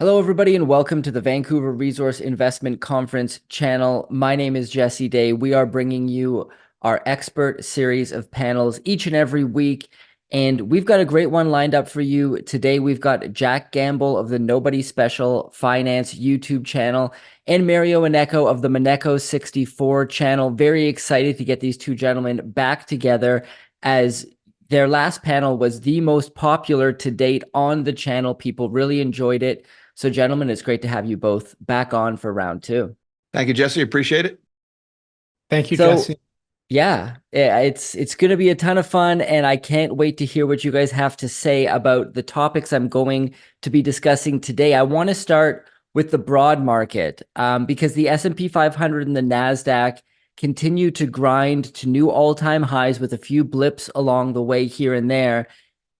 Hello, everybody, and welcome to the Vancouver Resource Investment Conference channel. My name is Jesse Day. We are bringing you our expert series of panels each and every week, and we've got a great one lined up for you. Today, we've got Jack Gamble of the Nobody Special Finance YouTube channel and Mario Manecco of the Manecco 64 channel. Very excited to get these two gentlemen back together as their last panel was the most popular to date on the channel. People really enjoyed it. So, gentlemen, it's great to have you both back on for round two. Thank you, Jesse. Appreciate it. Thank you, So, Jesse. it's going to be a ton of fun, and I can't wait to hear what you guys have to say about the topics I'm going to be discussing today. I want to start with the broad market because the S&P 500 and the NASDAQ continue to grind to new all-time highs with a few blips along the way here and there.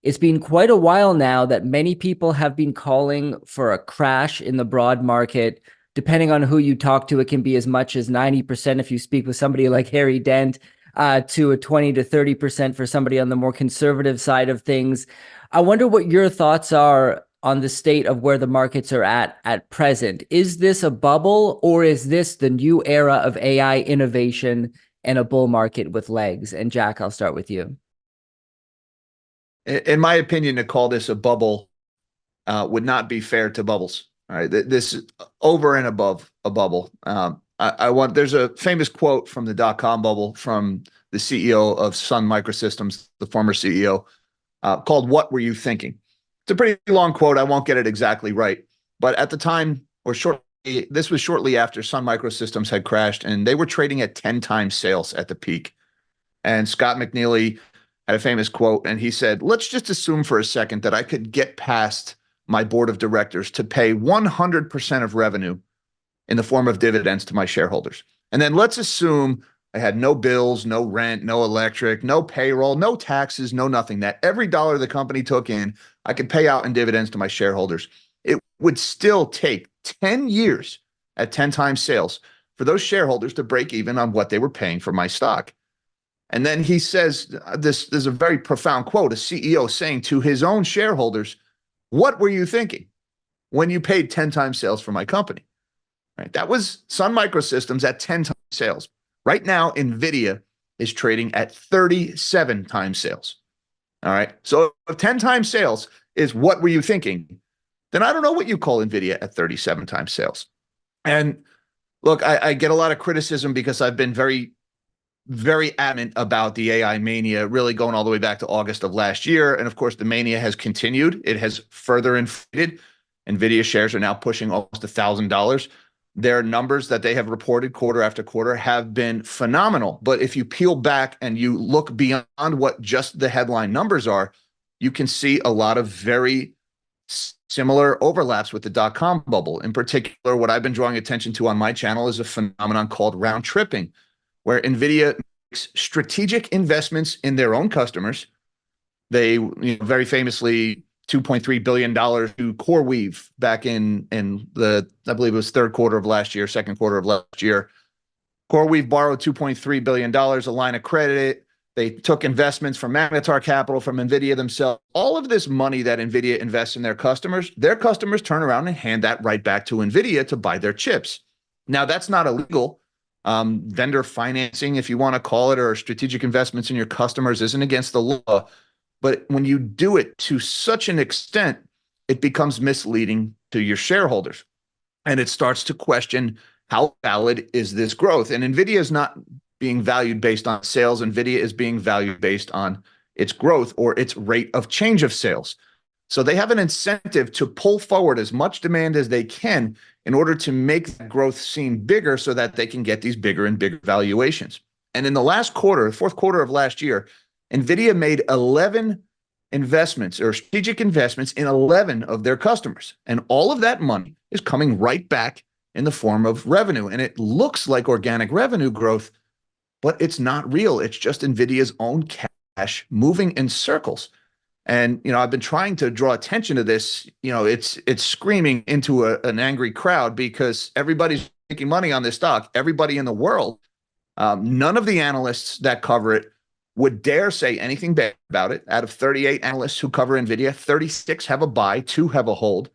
It's been quite a while now that many people have been calling for a crash in the broad market. Depending on who you talk to, it can be as much as 90% if you speak with somebody like Harry Dent, to a 20 to 30% for somebody on the more conservative side of things. I wonder what your thoughts are on the state of where the markets are at present. Is this a bubble, or is this the new era of AI innovation and a bull market with legs? And Jack, I'll start with you. In my opinion, to call this a bubble would not be fair to bubbles. All right, this is over and above a bubble. There's a famous quote from the dot-com bubble from the CEO of Sun Microsystems, the former CEO, called "What Were You Thinking?" It's a pretty long quote. I won't get it exactly right, but at the time, this was shortly after Sun Microsystems had crashed, and they were trading at 10 times sales at the peak. And Scott McNealy had a famous quote, and he said, "Let's just assume for a second that I could get past my board of directors to pay 100% of revenue in the form of dividends to my shareholders. And then let's assume I had no bills, no rent, no electric, no payroll, no taxes, no nothing, that every dollar the company took in, I could pay out in dividends to my shareholders. It would still take 10 years at 10 times sales for those shareholders to break even on what they were paying for my stock." And then he says, this is a very profound quote, a CEO saying to his own shareholders, "What were you thinking when you paid 10 times sales for my company?" Right? That was Sun Microsystems at 10 times sales. Right now, NVIDIA is trading at 37 times sales. All right. So if 10 times sales is what were you thinking, then I don't know what you call NVIDIA at 37 times sales. And look, I get a lot of criticism because I've been very adamant about the AI mania, really going all the way back to August of last year. And of course, the mania has continued. It has further inflated. NVIDIA shares are now pushing almost $1,000. Their numbers that they have reported quarter after quarter have been phenomenal. But if you peel back and you look beyond what just the headline numbers are, you can see a lot of very similar overlaps with the dot-com bubble. In particular, what I've been drawing attention to on my channel is a phenomenon called round tripping, where NVIDIA makes strategic investments in their own customers. They very famously $2.3 billion to CoreWeave back in the, I believe it was third quarter of last year, second quarter of last year. CoreWeave borrowed $2.3 billion, a line of credit. They took investments from Magnetar Capital, from NVIDIA themselves. All of this money that NVIDIA invests in their customers turn around and hand that right back to NVIDIA to buy their chips. Now, that's not illegal. Vendor financing, if you want to call it, or strategic investments in your customers isn't against the law. But when you do it to such an extent, it becomes misleading to your shareholders. And it starts to question, how valid is this growth? And NVIDIA is not being valued based on sales. NVIDIA is being valued based on its growth or its rate of change of sales. So they have an incentive to pull forward as much demand as they can in order to make that growth seem bigger so that they can get these bigger and bigger valuations. And in the last quarter, fourth quarter of last year, NVIDIA made 11 investments or strategic investments in 11 of their customers. And all of that money is coming right back in the form of revenue. And it looks like organic revenue growth, but it's not real. It's just NVIDIA's own cash moving in circles. And, I've been trying to draw attention to this. It's screaming into an angry crowd because everybody's making money on this stock, everybody in the world. None of the analysts that cover it would dare say anything bad about it. Out of 38 analysts who cover NVIDIA, 36 have a buy, 2 have a hold.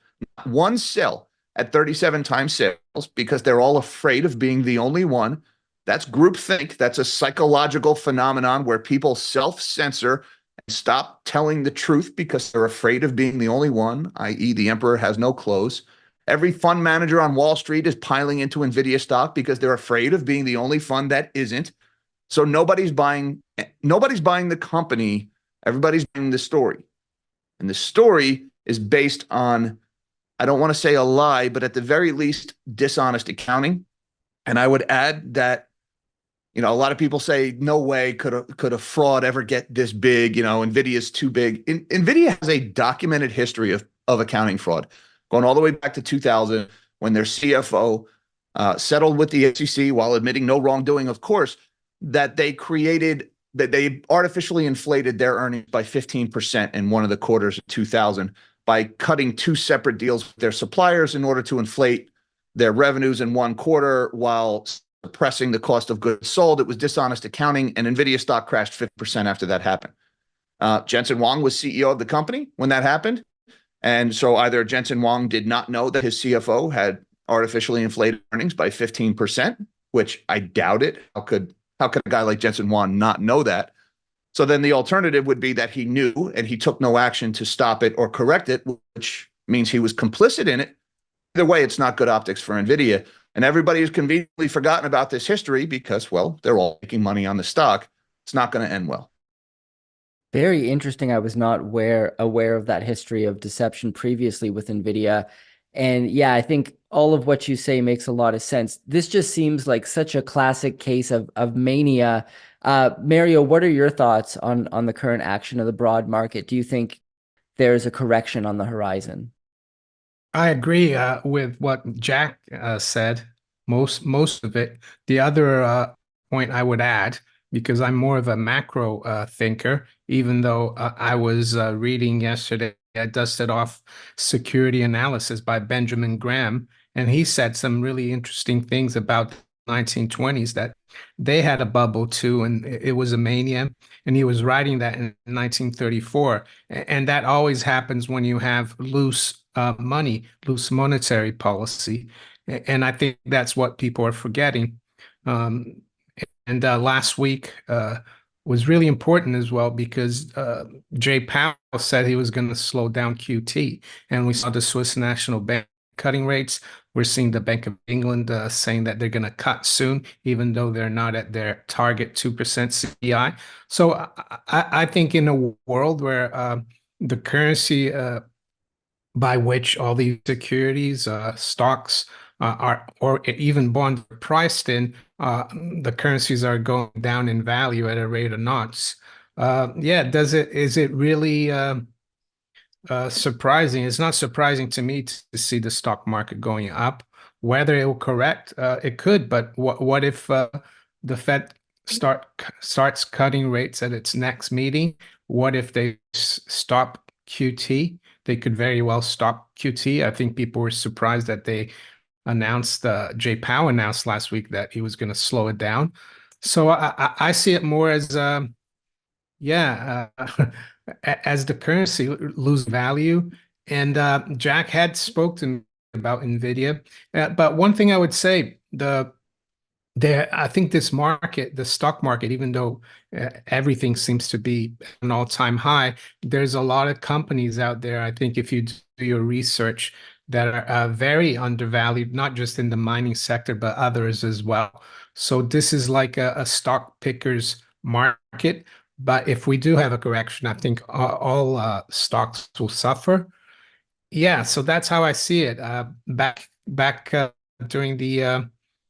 One sell at 37 times sales because they're all afraid of being the only one. That's groupthink. That's a psychological phenomenon where people self-censor and stop telling the truth because they're afraid of being the only one, i.e., the emperor has no clothes. Every fund manager on Wall Street is piling into Nvidia stock because they're afraid of being the only fund that isn't. So nobody's buying the company, everybody's buying the story. And the story is based on, I don't want to say a lie, but at the very least, dishonest accounting. And I would add that, a lot of people say, no way could a fraud ever get this big. Nvidia's too big. Nvidia has a documented history of accounting fraud, going all the way back to 2000 when their CFO settled with the SEC while admitting no wrongdoing, of course, that they artificially inflated their earnings by 15% in one of the quarters of 2000 by cutting two separate deals with their suppliers in order to inflate their revenues in one quarter while suppressing the cost of goods sold. It was dishonest accounting, and Nvidia stock crashed 50% after that happened. Jensen Huang was CEO of the company when that happened. And so either Jensen Huang did not know that his CFO had artificially inflated earnings by 15%, which I doubt it. How could a guy like Jensen Huang not know that? So then the alternative would be that he knew and he took no action to stop it or correct it, which means he was complicit in it. Either way, it's not good optics for Nvidia. And everybody has conveniently forgotten about this history because, well, they're all making money on the stock. It's not going to end well. Very interesting. I was not aware of that history of deception previously with Nvidia. And yeah, I think all of what you say makes a lot of sense. This just seems like such a classic case of mania. Mario, what are your thoughts on the current action of the broad market? Do you think there's a correction on the horizon? I agree with what Jack said, most of it. The other point I would add, because I'm more of a macro thinker, even though I was reading yesterday, I dusted off Security Analysis by Benjamin Graham, and he said some really interesting things about the 1920s that they had a bubble too, and it was a mania. And he was writing that in 1934. And that always happens when you have loose money, loose monetary policy. And I think that's what people are forgetting. Um, and last week was really important as well because Jay Powell said he was going to slow down QT. And we saw the Swiss National Bank cutting rates. We're seeing the Bank of England saying that they're going to cut soon, even though they're not at their target 2% CPI. So I think in a world where the currency by which all these securities, stocks are, or even bonds are priced in, the currencies are going down in value at a rate of knots. Yeah, is it really surprising? It's not surprising to me to see the stock market going up. Whether it will correct, it could, but what if the Fed starts cutting rates at its next meeting? What if they stop QT? They could very well stop QT. I think people were surprised that they announced, Jay Powell announced last week that he was going to slow it down. So I see it more as, yeah, as the currency lose value. And Jack had spoken about Nvidia, but one thing I would say, I think this market, the stock market, even though everything seems to be an all-time high, there's a lot of companies out there. I think if you do your research that are very undervalued, not just in the mining sector, but others as well. So this is like a stock picker's market. But if we do have a correction, I think all stocks will suffer. Yeah, so that's how I see it. Back during the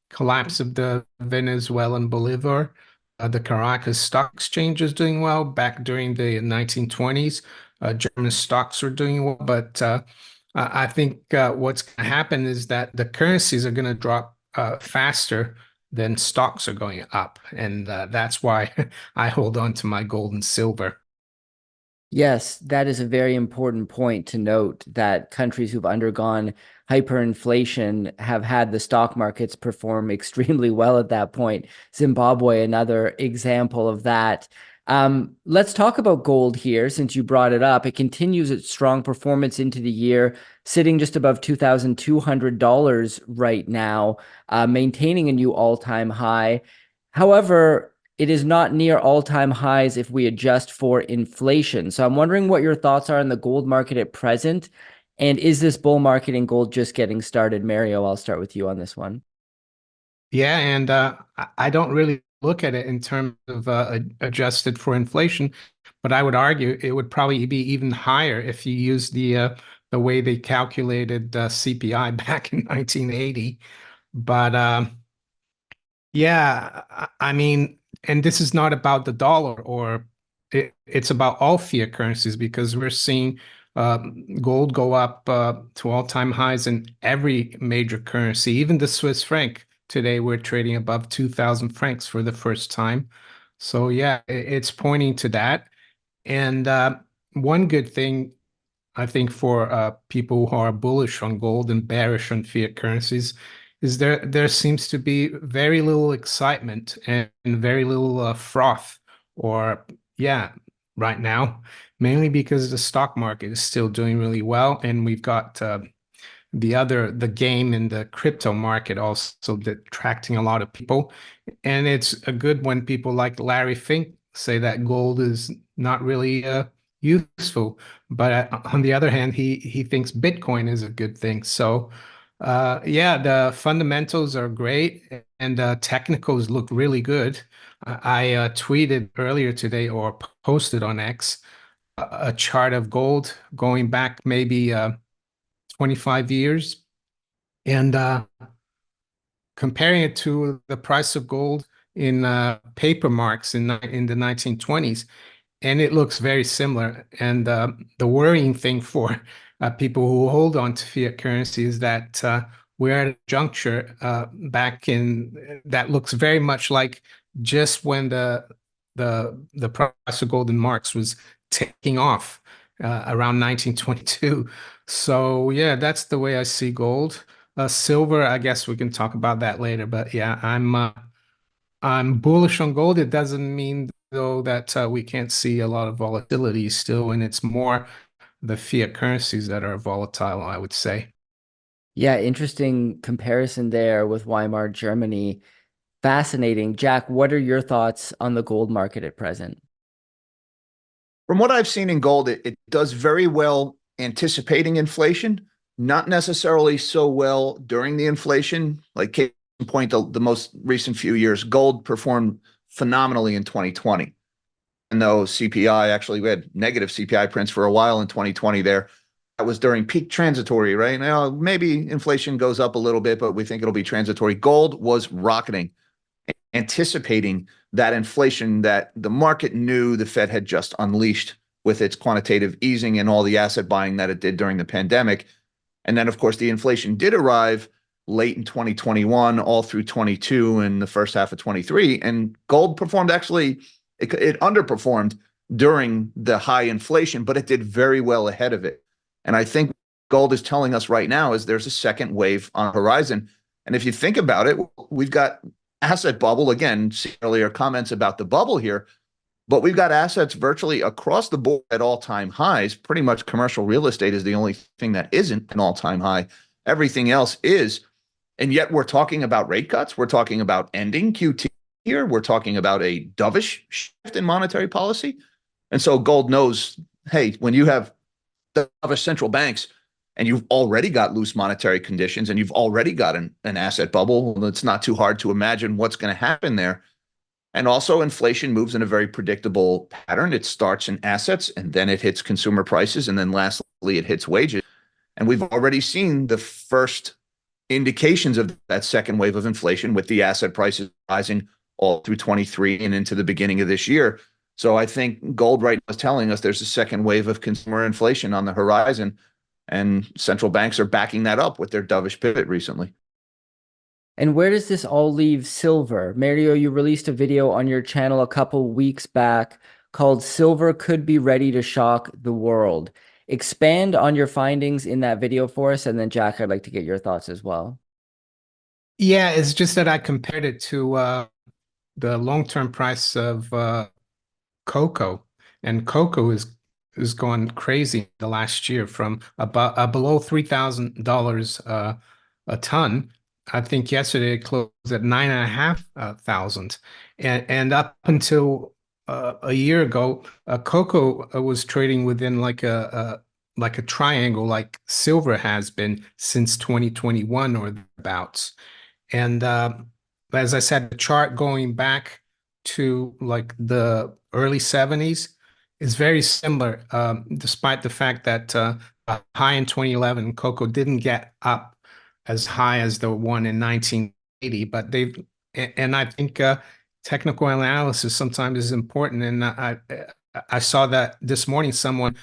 collapse of the Venezuelan bolivar, the Caracas Stock Exchange is doing well. Back during the 1920s, German stocks were doing well. But I think what's going to happen is that the currencies are going to drop faster than stocks are going up, and that's why I hold on to my gold and silver. Yes, that is a very important point to note that countries who've undergone hyperinflation have had the stock markets perform extremely well at that point. Zimbabwe, another example of that. Let's talk about gold here since you brought it up. It continues its strong performance into the year, sitting just above $2,200 right now, maintaining a new all-time high. However, it is not near all-time highs if we adjust for inflation. So I'm wondering what your thoughts are on the gold market at present. And is this bull market in gold just getting started? Mario, I'll start with you on this one. Yeah, and I don't really look at it in terms of adjusted for inflation, but I would argue it would probably be even higher if you use the way they calculated CPI back in 1980. But yeah, I mean, and this is not about the dollar or it's about all fiat currencies because we're seeing gold go up to all-time highs in every major currency, even the Swiss franc. Today we're trading above 2,000 francs for the first time. So yeah, it's pointing to that. And one good thing I think for people who are bullish on gold and bearish on fiat currencies is there seems to be very little excitement and very little froth or yeah right now, mainly because the stock market is still doing really well and we've got the game in the crypto market also attracting a lot of people. And it's a good when people like Larry Fink say that gold is not really useful. But on the other hand, he thinks Bitcoin is a good thing. So yeah, the fundamentals are great and technicals look really good. I tweeted earlier today or posted on X a chart of gold going back maybe 25 years and comparing it to the price of gold in paper marks in the 1920s, and it looks very similar. And the worrying thing for people who hold on to fiat currency is that we're at a juncture back in that looks very much like just when the price of gold in marks was taking off around 1922. So yeah, that's the way I see gold. Silver, I guess we can talk about that later, but yeah, I'm bullish on gold. It doesn't mean though that we can't see a lot of volatility still, and it's more the fiat currencies that are volatile, I would say. Yeah, interesting comparison there with Weimar Germany. Fascinating. Jack, what are your thoughts on the gold market at present? From what I've seen in gold, it does very well anticipating inflation, not necessarily so well during the inflation. Like case in point, the most recent few years, gold performed phenomenally in 2020. And though CPI actually we had negative CPI prints for a while in 2020 there, that was during peak transitory, right? Now maybe inflation goes up a little bit, but we think it'll be transitory. Gold was rocketing, anticipating that inflation that the market knew the Fed had just unleashed with its quantitative easing and all the asset buying that it did during the pandemic. And then, of course, the inflation did arrive late in 2021, all through 22 and the first half of 23. And gold performed actually, it underperformed during the high inflation, but it did very well ahead of it. And I think gold is telling us right now is there's a second wave on the horizon. And if you think about it, we've got asset bubble. Again, see earlier comments about the bubble here, but we've got assets virtually across the board at all-time highs. Pretty much commercial real estate is the only thing that isn't an all-time high. Everything else is. And yet we're talking about rate cuts. We're talking about ending QT here. We're talking about a dovish shift in monetary policy. And so gold knows, hey, when you have dovish central banks and you've already got loose monetary conditions and you've already got an asset bubble, it's not too hard to imagine what's going to happen there. And also inflation moves in a very predictable pattern. It starts in assets and then it hits consumer prices. And then lastly, it hits wages. And we've already seen the first indications of that second wave of inflation with the asset prices rising all through 23 and into the beginning of this year. So I think gold right now is telling us there's a second wave of consumer inflation on the horizon. And central banks are backing that up with their dovish pivot recently. And where does this all leave silver? Mario, you released a video on your channel a couple weeks back called Silver Could Be Ready to Shock the World. Expand on your findings in that video for us. And then Jack, I'd like to get your thoughts as well. Yeah, it's just that I compared it to the long-term price of cocoa, and cocoa is going crazy the last year from about below $3,000 a ton. I think yesterday it closed at 9,500, and up until a year ago, cocoa was trading within like a triangle, like silver has been since 2021 or thereabouts. And as I said, the chart going back to like the early 70s is very similar, despite the fact that high in 2011, cocoa didn't get up as high as the one in 1980, but and I think technical analysis sometimes is important. And I saw that this morning someone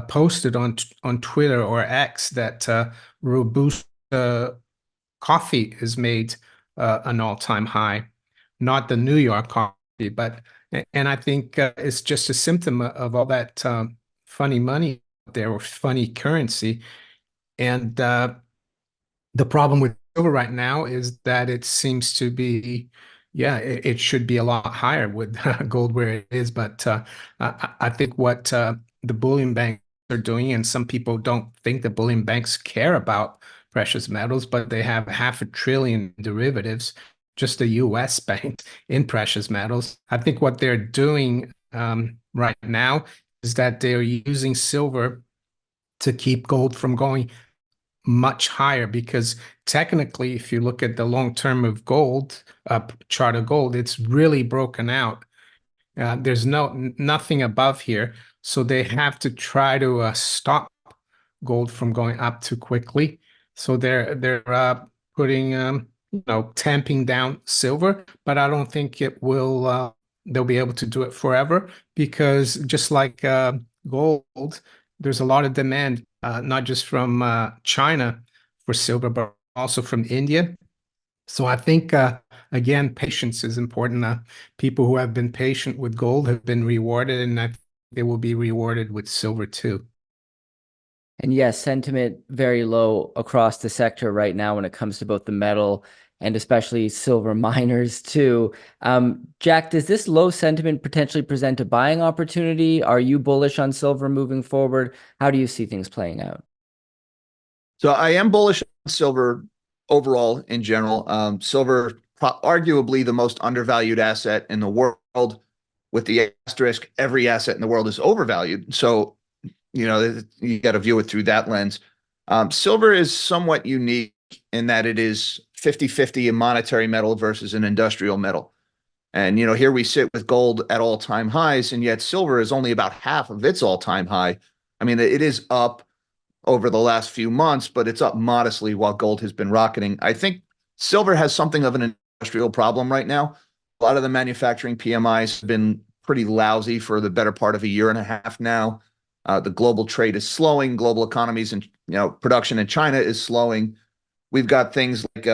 posted on Twitter or X that Robusta coffee is made an all-time high, not the New York coffee, but and I think it's just a symptom of all that funny money out there or funny currency. And the problem with silver right now is that it seems to be, yeah, it should be a lot higher with gold where it is. But I think what the bullion banks are doing, and some people don't think the bullion banks care about precious metals, but they have half a trillion derivatives, just the US bank in precious metals. I think what they're doing right now is that they're using silver to keep gold from going much higher, because technically, if you look at the long term of gold, chart of gold, it's really broken out. There's nothing above here, so they have to try to stop gold from going up too quickly. So they're putting tamping down silver, but I don't think it will. They'll be able to do it forever, because just like gold, there's a lot of demand, not just from China for silver, but also from India. So I think again, patience is important. People who have been patient with gold have been rewarded, and I think they will be rewarded with silver too. And yes, sentiment very low across the sector right now when it comes to both the metal and especially silver miners too. Jack, does this low sentiment potentially present a buying opportunity? Are you bullish on silver moving forward? How do you see things playing out? So I am bullish on silver overall in general. Silver, arguably the most undervalued asset in the world, with the asterisk, every asset in the world is overvalued. So, you got to view it through that lens. Silver is somewhat unique in that it is 50-50 a monetary metal versus an industrial metal. And, here we sit with gold at all-time highs, and yet silver is only about half of its all-time high. I mean, it is up over the last few months, but it's up modestly while gold has been rocketing. I think silver has something of an industrial problem right now. A lot of the manufacturing PMIs have been pretty lousy for the better part of a year and a half now. The global trade is slowing. Global economies and production in China is slowing. We've got things like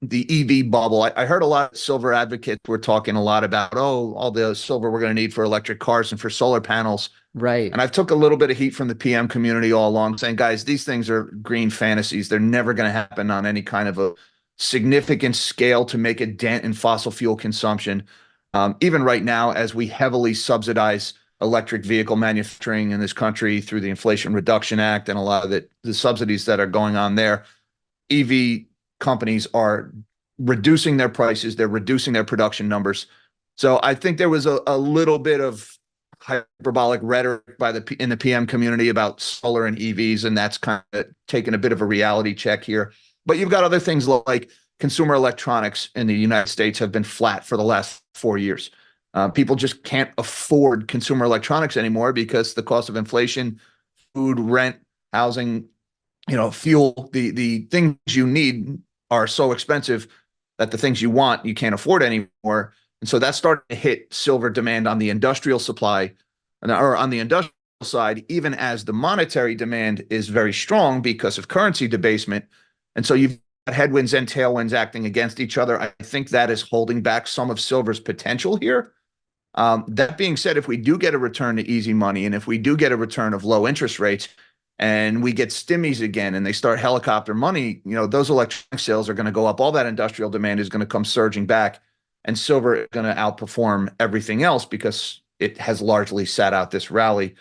the EV bubble. I heard a lot of silver advocates were talking a lot about, all the silver we're going to need for electric cars and for solar panels. Right. And I've took a little bit of heat from the PM community all along, saying, guys, these things are green fantasies. They're never going to happen on any kind of a significant scale to make a dent in fossil fuel consumption. Even right now, as we heavily subsidize electric vehicle manufacturing in this country through the Inflation Reduction Act and a lot of the subsidies that are going on there, EV companies are reducing their prices. They're reducing their production numbers. So I think there was a little bit of hyperbolic rhetoric in the PM community about solar and EVs, and that's kind of taken a bit of a reality check here. But you've got other things like consumer electronics in the United States have been flat for the last 4 years. People just can't afford consumer electronics anymore because the cost of inflation, food, rent, housing, fuel, the things you need are so expensive that the things you want, you can't afford anymore. And so that's starting to hit silver demand on the industrial supply, or on the industrial side, even as the monetary demand is very strong because of currency debasement. And so you've got headwinds and tailwinds acting against each other. I think that is holding back some of silver's potential here. That being said, if we do get a return to easy money, and if we do get a return of low interest rates, and we get stimmies again and they start helicopter money, those electronic sales are going to go up. All that industrial demand is going to come surging back, and silver is going to outperform everything else because it has largely sat out this rally.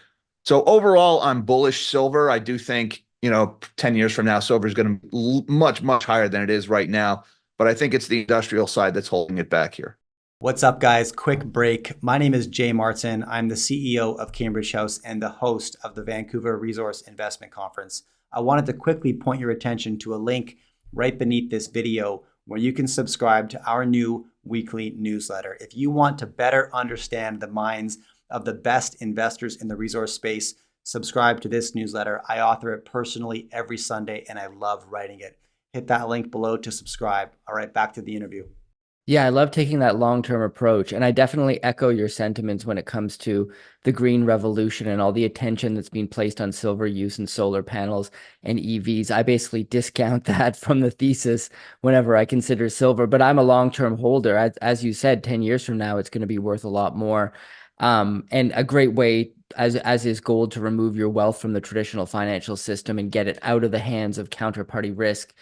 So overall, I'm bullish silver. I do think, 10 years from now, silver is going to be much, much higher than it is right now. But I think it's the industrial side that's holding it back here. What's up, guys? Quick break. My name is Jay Martin. I'm the CEO of Cambridge House and the host of the Vancouver Resource Investment Conference. I wanted to quickly point your attention to a link right beneath this video where you can subscribe to our new weekly newsletter. If you want to better understand the minds of the best investors in the resource space, subscribe to this newsletter. I author it personally every Sunday, and I love writing it. Hit that link below to subscribe. All right, back to the interview. Yeah, I love taking that long-term approach. And I definitely echo your sentiments when it comes to the green revolution and all the attention that's being placed on silver use and solar panels and EVs. I basically discount that from the thesis whenever I consider silver, but I'm a long-term holder. As you said, 10 years from now, it's going to be worth a lot more. And a great way, as is gold, to remove your wealth from the traditional financial system and get it out of the hands of counterparty risk.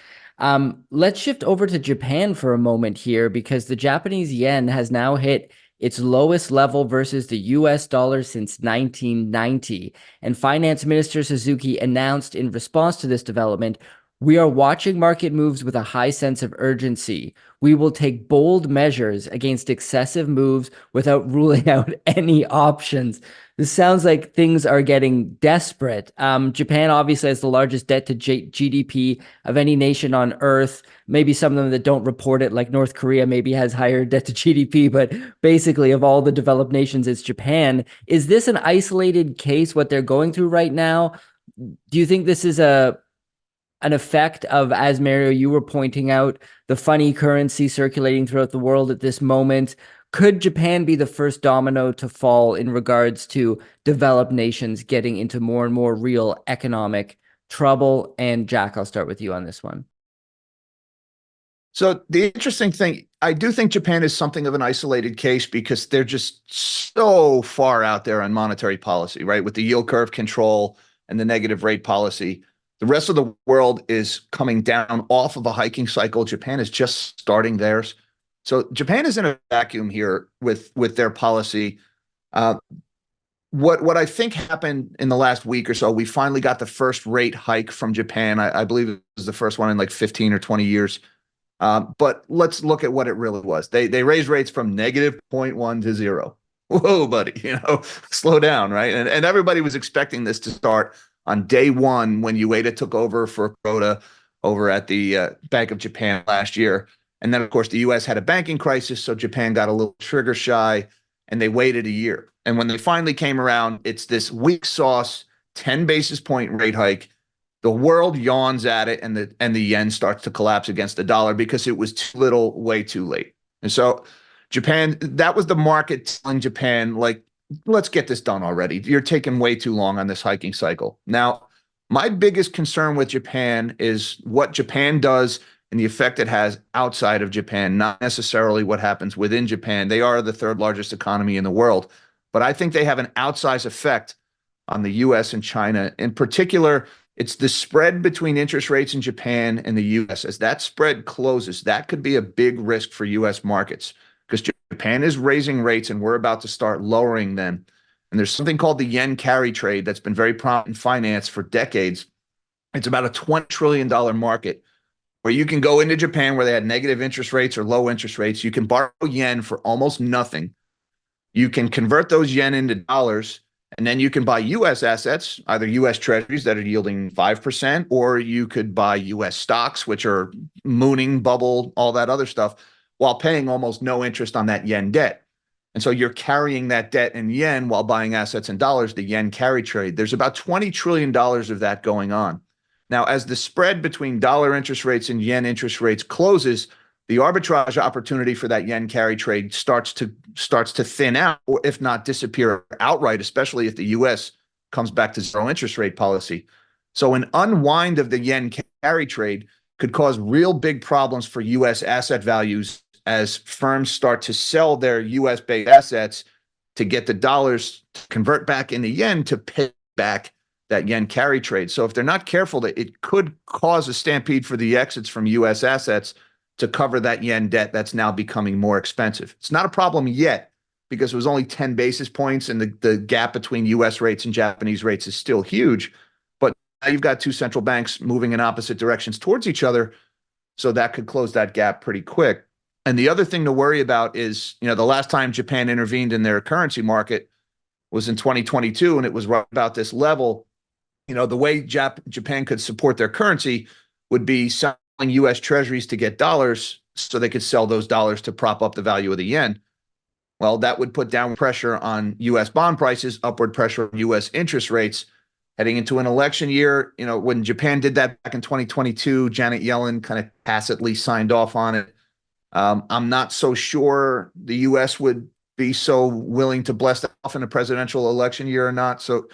Let's shift over to Japan for a moment here, because the Japanese yen has now hit its lowest level versus the US dollar since 1990. And Finance Minister Suzuki announced in response to this development, "We are watching market moves with a high sense of urgency. We will take bold measures against excessive moves without ruling out any options." This sounds like things are getting desperate. Japan obviously has the largest debt to GDP of any nation on earth. Maybe some of them that don't report it, like North Korea, maybe has higher debt to GDP, but basically of all the developed nations, it's Japan. Is this an isolated case, what they're going through right now? Do you think this is an effect of, as Mario, you were pointing out, the funny currency circulating throughout the world at this moment? Could Japan be the first domino to fall in regards to developed nations getting into more and more real economic trouble? And Jack, I'll start with you on this one. So the interesting thing, I do think Japan is something of an isolated case because they're just so far out there on monetary policy, right? With the yield curve control and the negative rate policy. The rest of the world is coming down off of a hiking cycle. Japan is just starting theirs. So Japan is in a vacuum here with their policy. What I think happened in the last week or so, we finally got the first rate hike from Japan. I believe it was the first one in like 15 or 20 years. But let's look at what it really was. They raised rates from negative 0.1 to 0. Whoa, buddy, slow down, right? And everybody was expecting this to start on day one when Ueda took over for Kuroda over at the Bank of Japan last year. And then, of course, the U.S. had a banking crisis, so Japan got a little trigger shy, and they waited a year. And when they finally came around, it's this weak sauce, 10 basis point rate hike. The world yawns at it, and the yen starts to collapse against the dollar because it was too little, way too late. And so Japan, that was the market telling Japan, like, let's get this done already. You're taking way too long on this hiking cycle. Now, my biggest concern with Japan is what Japan does and the effect it has outside of Japan, not necessarily what happens within Japan. They are the third largest economy in the world, but I think they have an outsized effect on the US and China. In particular, it's the spread between interest rates in Japan and the US. As that spread closes, that could be a big risk for US markets because Japan is raising rates and we're about to start lowering them. And there's something called the yen carry trade that's been very prominent in finance for decades. It's about a $20 trillion market where you can go into Japan where they had negative interest rates or low interest rates. You can borrow yen for almost nothing. You can convert those yen into dollars, and then you can buy U.S. assets, either U.S. treasuries that are yielding 5%, or you could buy U.S. stocks, which are mooning, bubble, all that other stuff, while paying almost no interest on that yen debt. And so you're carrying that debt in yen while buying assets in dollars, the yen carry trade. There's about $20 trillion of that going on. Now, as the spread between dollar interest rates and yen interest rates closes, the arbitrage opportunity for that yen carry trade starts to thin out, or if not disappear outright, especially if the U.S. comes back to zero interest rate policy. So an unwind of the yen carry trade could cause real big problems for U.S. asset values as firms start to sell their U.S.-based assets to get the dollars to convert back into yen to pay back that yen carry trade. So if they're not careful, it could cause a stampede for the exits from U.S. assets to cover that yen debt that's now becoming more expensive. It's not a problem yet because it was only 10 basis points, and the gap between US rates and Japanese rates is still huge. But now you've got two central banks moving in opposite directions towards each other. So that could close that gap pretty quick. And the other thing to worry about is, the last time Japan intervened in their currency market was in 2022, and it was right about this level. The way Japan could support their currency would be selling US treasuries to get dollars so they could sell those dollars to prop up the value of the yen. Well, that would put downward pressure on US bond prices, upward pressure on US interest rates. Heading into an election year, when Japan did that back in 2022, Janet Yellen kind of tacitly signed off on it. I'm not so sure the US would be so willing to bless that off in a presidential election year or not. So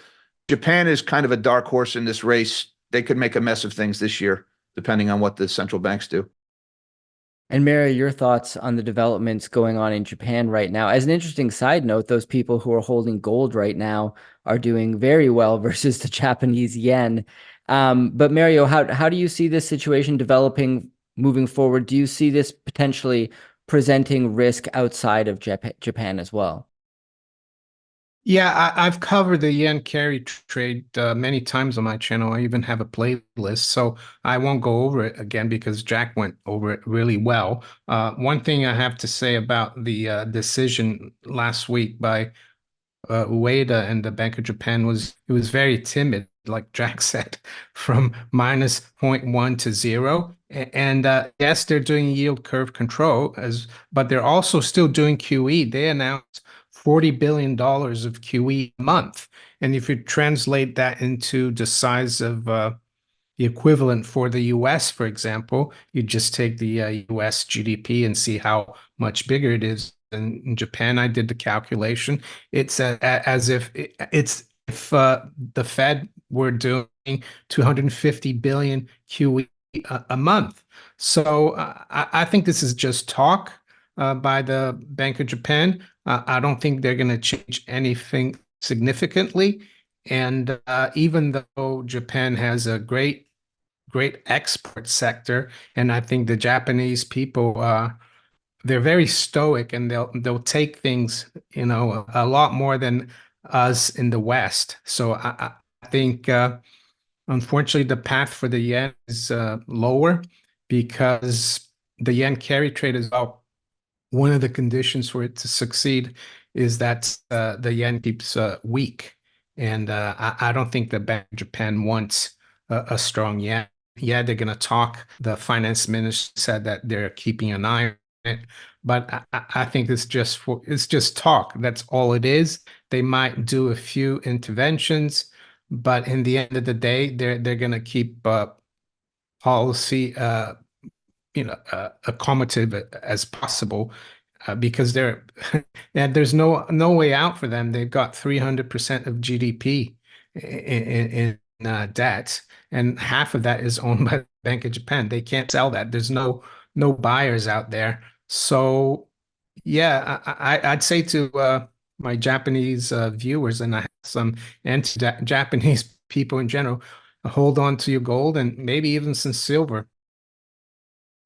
Japan is kind of a dark horse in this race. They could make a mess of things this year, depending on what the central banks do. And Mary, your thoughts on the developments going on in Japan right now? As an interesting side note, those people who are holding gold right now are doing very well versus the Japanese yen. But Mario, how do you see this situation developing moving forward? Do you see this potentially presenting risk outside of Japan as well? Yeah, I've covered the yen carry trade many times on my channel. I even have a playlist, so I won't go over it again because Jack went over it really well. One thing I have to say about the decision last week by Ueda and the Bank of Japan was it was very timid, like Jack said, from minus 0.1 to 0. And yes, they're doing yield curve control, but they're also still doing QE. They announced $40 billion of QE a month. And if you translate that into the size of the equivalent for the US, for example, you just take the US GDP and see how much bigger it is. In Japan, I did the calculation. It's as if the Fed were doing 250 billion QE a month. So I think this is just talk by the Bank of Japan. I don't think they're going to change anything significantly. And even though Japan has a great export sector, and I think the Japanese people they're very stoic, and they'll take things, a lot more than us in the West. So I think unfortunately the path for the yen is lower because the yen carry trade is well. One of the conditions for it to succeed is that the yen keeps weak, and I don't think the Bank of Japan wants a strong yen. Yeah, they're going to talk. The finance minister said that they're keeping an eye on it, but I think it's just talk. That's all it is. They might do a few interventions, but in the end of the day, they're going to keep policy accommodative as possible because they're and there's no way out for them. They've got 300% of GDP in debt, and half of that is owned by the Bank of Japan. They can't sell that. There's no buyers out there. So yeah, I'd say to my Japanese viewers, and I have some anti-Japanese people in general, hold on to your gold and maybe even some silver.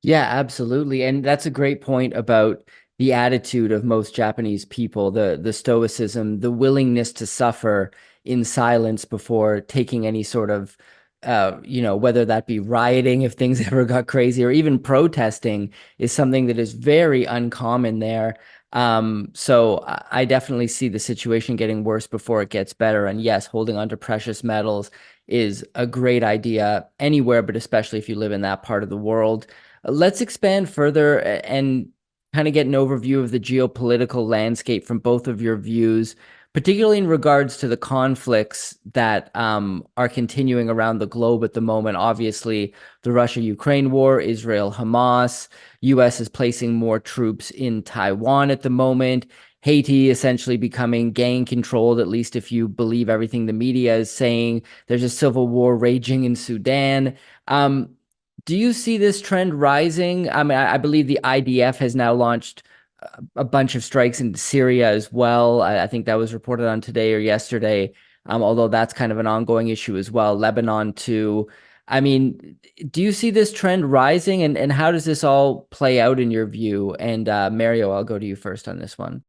Yeah, absolutely. And that's a great point about the attitude of most Japanese people, the stoicism, the willingness to suffer in silence before taking any sort of whether that be rioting if things ever got crazy, or even protesting is something that is very uncommon there. So I definitely see the situation getting worse before it gets better. And yes, holding on to precious metals is a great idea anywhere, but especially if you live in that part of the world. Let's expand further and kind of get an overview of the geopolitical landscape from both of your views, particularly in regards to the conflicts that are continuing around the globe at the moment. Obviously, the Russia-Ukraine war, Israel-Hamas, US is placing more troops in Taiwan at the moment, Haiti essentially becoming gang-controlled, at least if you believe everything the media is saying. There's a civil war raging in Sudan. Do you see this trend rising? I mean, I believe the IDF has now launched a bunch of strikes in Syria as well. I think that was reported on today or yesterday, although that's kind of an ongoing issue as well. Lebanon too. I mean, do you see this trend rising, and how does this all play out in your view? And Mario, I'll go to you first on this one.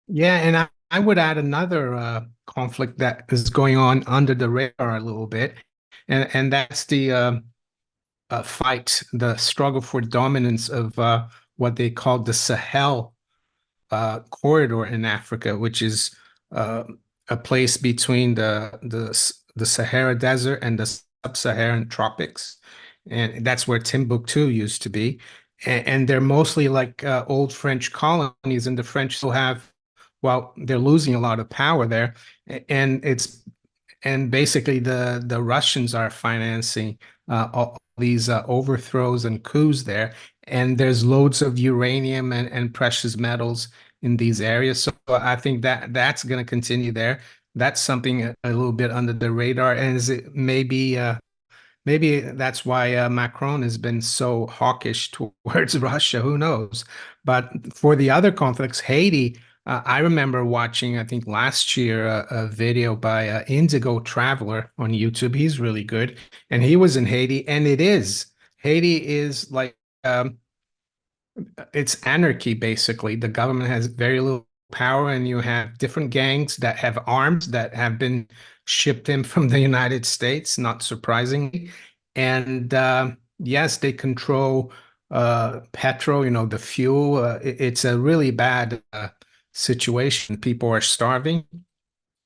Yeah, and I would add another conflict that is going on under the radar a little bit, and that's the fight, the struggle for dominance of what they call the Sahel corridor in Africa, which is uh, a place between the Sahara Desert and the Sub-Saharan tropics, and that's where Timbuktu used to be. And they're mostly like old French colonies, and the French still have, well, they're losing a lot of power there, and basically the Russians are financing all these overthrows and coups there, and there's loads of uranium and precious metals in these areas. So I think that that's going to continue there. That's something a little bit under the radar, and is it maybe that's why Macron has been so hawkish towards Russia. Who knows? But for the other conflicts, Haiti, I remember watching, I think last year, a video by Indigo Traveler on YouTube. He's really good. And he was in Haiti, and Haiti is like, it's anarchy, basically. The government has very little power, and you have different gangs that have arms that have been shipped in from the United States, not surprisingly. And yes, they control petrol, the fuel. It's a really bad situation. People are starving.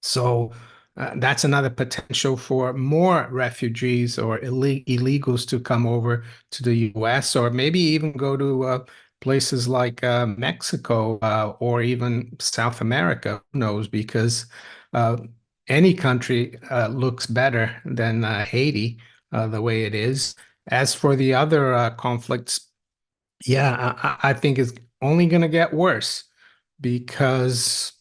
So that's another potential for more refugees or illegals to come over to the US, or maybe even go to places like Mexico or even South America. Who knows? Because uh, any country looks better than Haiti, the way it is. As for the other conflicts, yeah, I think it's only going to get worse because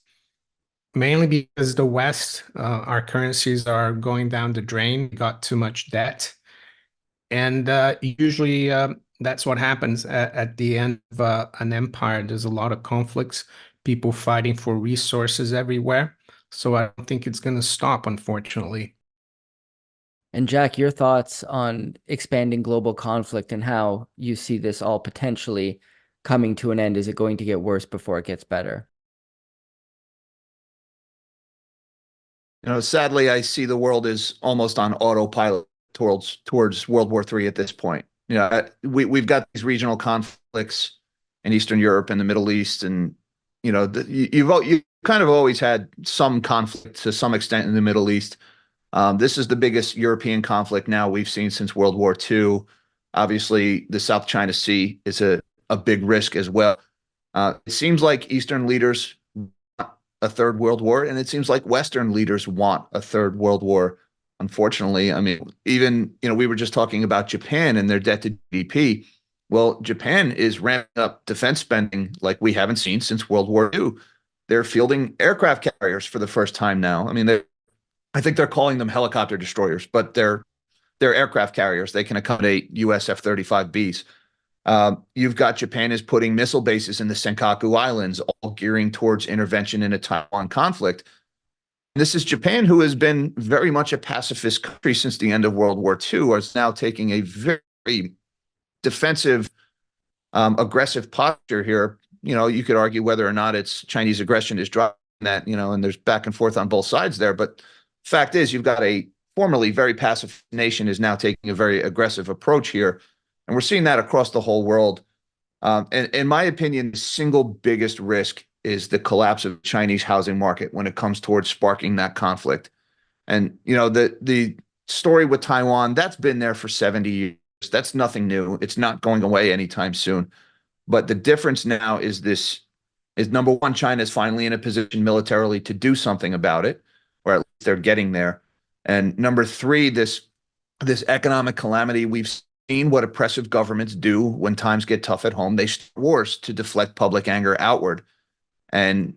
mainly because the West, our currencies are going down the drain, got too much debt. And usually that's what happens at the end of an empire. There's a lot of conflicts, people fighting for resources everywhere. So I don't think it's going to stop, unfortunately. And Jack, your thoughts on expanding global conflict and how you see this all potentially coming to an end? Is it going to get worse before it gets better? Sadly, I see the world is almost on autopilot towards World War III at this point. We've got these regional conflicts in Eastern Europe and the Middle East, and you kind of always had some conflict to some extent in the Middle East. This is the biggest European conflict now we've seen since World War II. Obviously, the South China Sea is a big risk as well. It seems like Eastern leaders a third world war, and it seems like Western leaders want a third world war. Unfortunately, I mean, even we were just talking about Japan and their debt to GDP. Well, Japan is ramping up defense spending like we haven't seen since World War II. They're fielding aircraft carriers for the first time now. I mean, I think they're calling them helicopter destroyers, but they're aircraft carriers. They can accommodate US F-35Bs. You've got Japan is putting missile bases in the Senkaku Islands, all gearing towards intervention in a Taiwan conflict. This is Japan, who has been very much a pacifist country since the end of World War II, is now taking a very defensive, aggressive posture here. You could argue whether or not it's Chinese aggression is driving that, and there's back and forth on both sides there. But fact is, you've got a formerly very passive nation is now taking a very aggressive approach here. And we're seeing that across the whole world. And in my opinion, the single biggest risk is the collapse of the Chinese housing market when it comes towards sparking that conflict. And, the story with Taiwan, that's been there for 70 years. That's nothing new. It's not going away anytime soon. But the difference now is number one, China is finally in a position militarily to do something about it, or at least they're getting there. And number three, this economic calamity, we've seen what oppressive governments do when times get tough at home. They start wars to deflect public anger outward. And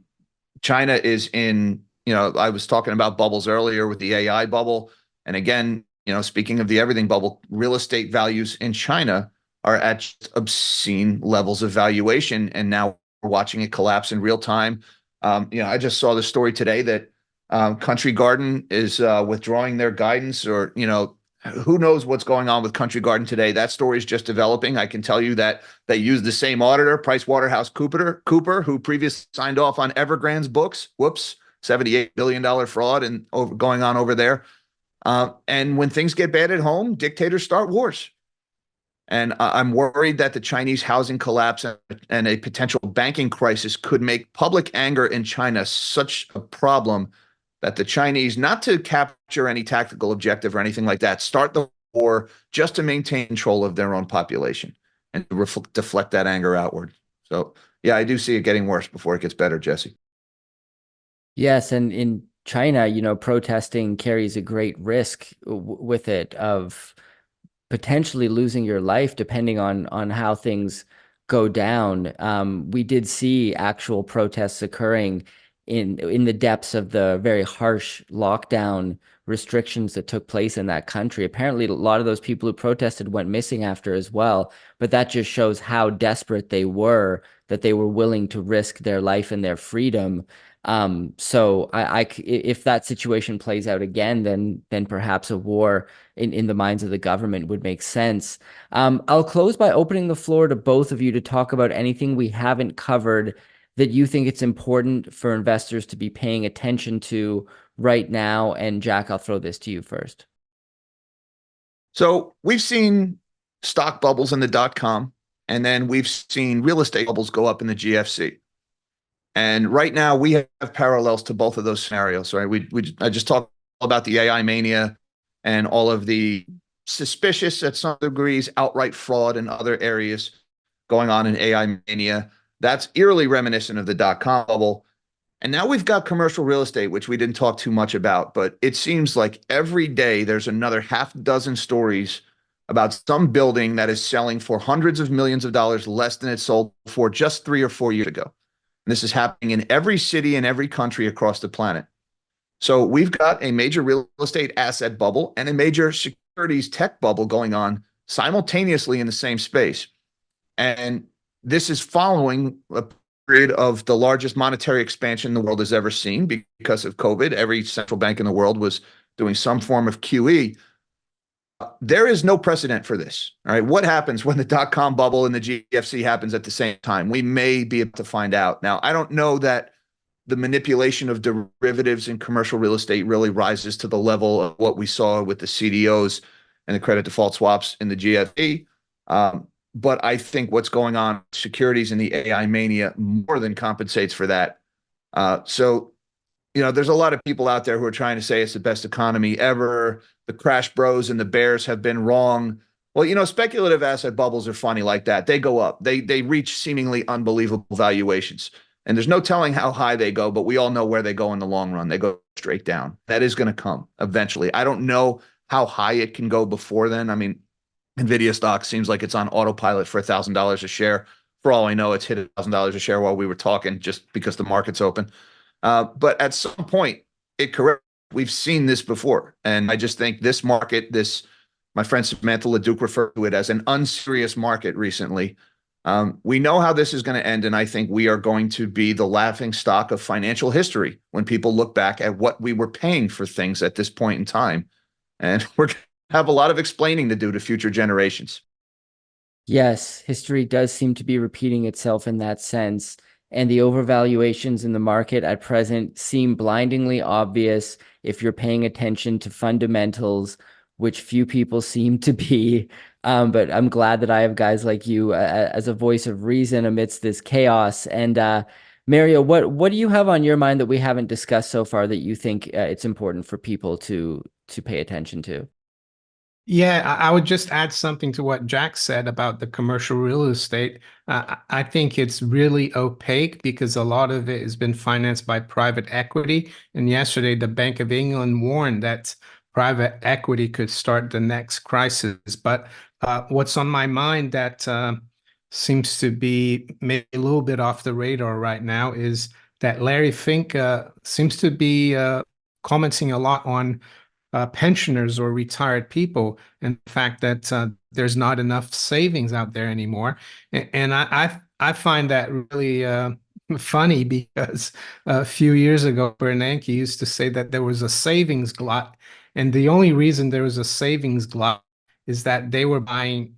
China is in, I was talking about bubbles earlier with the AI bubble. And again, speaking of the everything bubble, real estate values in China are at just obscene levels of valuation. And now we're watching it collapse in real time. I just saw the story today that Country Garden is withdrawing their guidance, or, who knows what's going on with Country Garden today? That story is just developing. I can tell you that they used the same auditor, Cooper, who previously signed off on Evergrande's books. Whoops, $78 billion fraud and going on over there. And when things get bad at home, dictators start wars. And I'm worried that the Chinese housing collapse and a potential banking crisis could make public anger in China such a problem that the Chinese, not to capture any tactical objective or anything like that, start the war just to maintain control of their own population and deflect that anger outward. So, yeah, I do see it getting worse before it gets better, Jesse. Yes, and in China, protesting carries a great risk with it of potentially losing your life depending on how things go down. We did see actual protests occurring in the depths of the very harsh lockdown restrictions that took place in that country. Apparently, a lot of those people who protested went missing after as well, but that just shows how desperate they were, that they were willing to risk their life and their freedom. So if that situation plays out again, then perhaps a war in the minds of the government would make sense. I'll close by opening the floor to both of you to talk about anything we haven't covered that you think it's important for investors to be paying attention to right now. And Jack, I'll throw this to you first. So we've seen stock bubbles in the .com, and then we've seen real estate bubbles go up in the GFC. And right now we have parallels to both of those scenarios, right? I just talked about the AI mania and all of the suspicious, at some degrees, outright fraud in other areas going on in AI mania. That's eerily reminiscent of the .com bubble. And now we've got commercial real estate, which we didn't talk too much about, but it seems like every day there's another half dozen stories about some building that is selling for hundreds of millions of dollars less than it sold for just 3 or 4 years ago. And this is happening in every city and every country across the planet. So we've got a major real estate asset bubble and a major securities tech bubble going on simultaneously in the same space. And this is following a period of the largest monetary expansion the world has ever seen because of COVID. Every central bank in the world was doing some form of QE. There is no precedent for this. All right. What happens when the .com bubble and the GFC happens at the same time? We may be able to find out. Now, I don't know that the manipulation of derivatives in commercial real estate really rises to the level of what we saw with the CDOs and the credit default swaps in the GFC. But I think what's going on with securities in the AI mania more than compensates for that. So, there's a lot of people out there who are trying to say it's the best economy ever. The crash bros and the bears have been wrong. Well, speculative asset bubbles are funny like that. They go up. They reach seemingly unbelievable valuations. And there's no telling how high they go, but we all know where they go in the long run. They go straight down. That is going to come eventually. I don't know how high it can go before then. I mean, NVIDIA stock seems like it's on autopilot for $1,000 a share. For all I know, it's hit $1,000 a share while we were talking just because the market's open. But at some point, it corrects. We've seen this before. And I just think this market, my friend Samantha LeDuc referred to it as an unserious market recently. We know how this is going to end, and I think we are going to be the laughing stock of financial history when people look back at what we were paying for things at this point in time. And we're going to have a lot of explaining to do to future generations. Yes, history does seem to be repeating itself in that sense, and the overvaluations in the market at present seem blindingly obvious if you're paying attention to fundamentals, which few people seem to be. But I'm glad that I have guys like you as a voice of reason amidst this chaos. And Mario, what do you have on your mind that we haven't discussed so far that you think it's important for people to pay attention to? Yeah, I would just add something to what Jack said about the commercial real estate. I think it's really opaque because a lot of it has been financed by private equity. And yesterday, the Bank of England warned that private equity could start the next crisis. But what's on my mind that seems to be maybe a little bit off the radar right now is that Larry Fink seems to be commenting a lot on pensioners or retired people, and the fact that there's not enough savings out there anymore. And I find that really funny because a few years ago, Bernanke used to say that there was a savings glut, And the only reason there was a savings glut is that they were buying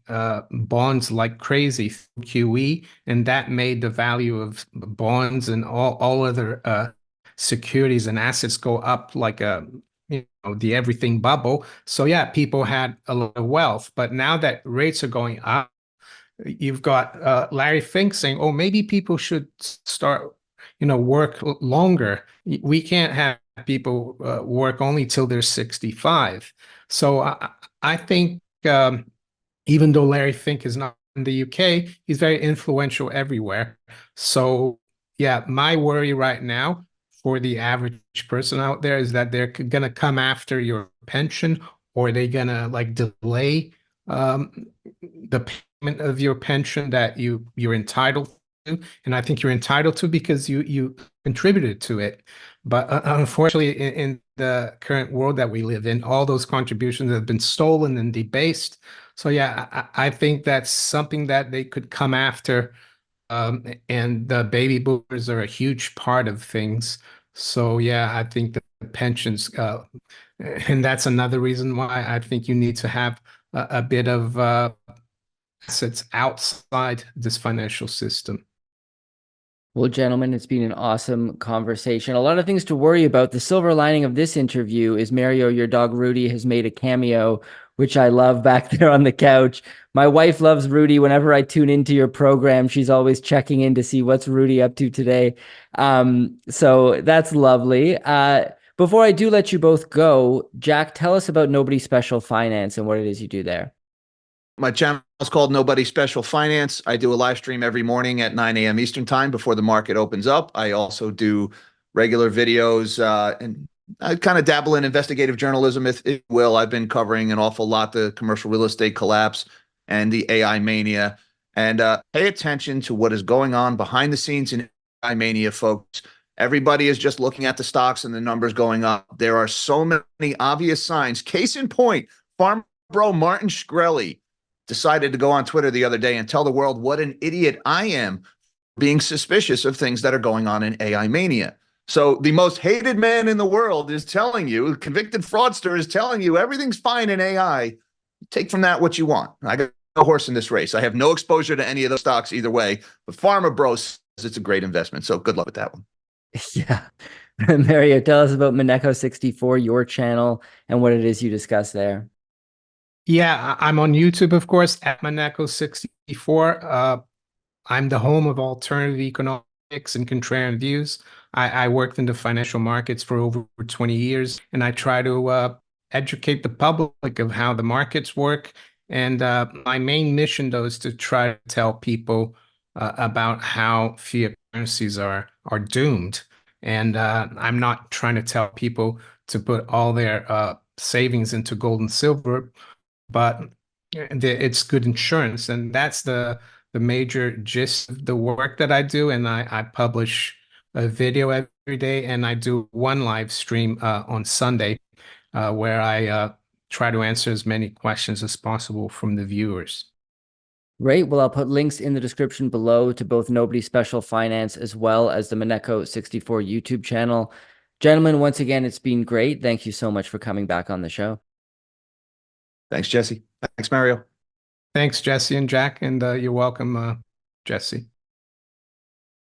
bonds like crazy through QE, and that made the value of bonds and all other securities and assets go up like the everything bubble. So yeah, people had a lot of wealth, but now that rates are going up, you've got Larry Fink saying, "Oh, maybe people should start, work longer. We can't have people work only till they're 65." So I think even though Larry Fink is not in the UK, he's very influential everywhere. So yeah, my worry right now for the average person out there is that they're gonna come after your pension, or they're gonna like delay the payment of your pension that you're entitled to. And I think you're entitled to because you contributed to it. But unfortunately, in the current world that we live in, all those contributions have been stolen and debased. So yeah, I think that's something that they could come after. And the baby boomers are a huge part of things. So yeah, I think the pensions, and that's another reason why I think you need to have a bit of assets outside this financial system. Well, gentlemen, it's been an awesome conversation. A lot of things to worry about. The silver lining of this interview is Mario, your dog Rudy, has made a cameo, which I love back there on the couch. My wife loves Rudy. Whenever I tune into your program, she's always checking in to see what's Rudy up to today. So that's lovely. Before I do let you both go, Jack, tell us about Nobody Special Finance and what it is you do there. My channel is called Nobody Special Finance. I do a live stream every morning at 9 a.m. Eastern time before the market opens up. I also do regular videos and I kind of dabble in investigative journalism, if you will. I've been covering an awful lot the commercial real estate collapse and the AI mania. And pay attention to what is going on behind the scenes in AI mania, folks. Everybody is just looking at the stocks and the numbers going up. There are so many obvious signs. Case in point, farm bro Martin Shkreli decided to go on Twitter the other day and tell the world what an idiot I am being suspicious of things that are going on in AI mania. So the most hated man in the world is telling you, convicted fraudster is telling you everything's fine in AI. Take from that what you want. I got no horse in this race. I have no exposure to any of those stocks either way, but Pharma Bro says it's a great investment. So good luck with that one. Yeah. Mario, tell us about Moneko64, your channel, and what it is you discuss there. Yeah, I'm on YouTube, of course, at Moneko64. I'm the home of alternative economics and contrarian views. I worked in the financial markets for over 20 years, and I try to educate the public of how the markets work. And my main mission, though, is to try to tell people about how fiat currencies are doomed. And I'm not trying to tell people to put all their savings into gold and silver, but it's good insurance, and that's the major gist of the work that I do. And I publish a video every day, and I do one live stream on Sunday where I try to answer as many questions as possible from the viewers. Great. Well, I'll put links in the description below to both Nobody Special Finance as well as the Moneko64 YouTube channel. Gentlemen, once again, it's been great. Thank you so much for coming back on the show. Thanks, Jesse. Thanks, Mario. Thanks, Jesse and Jack, and you're welcome, Jesse.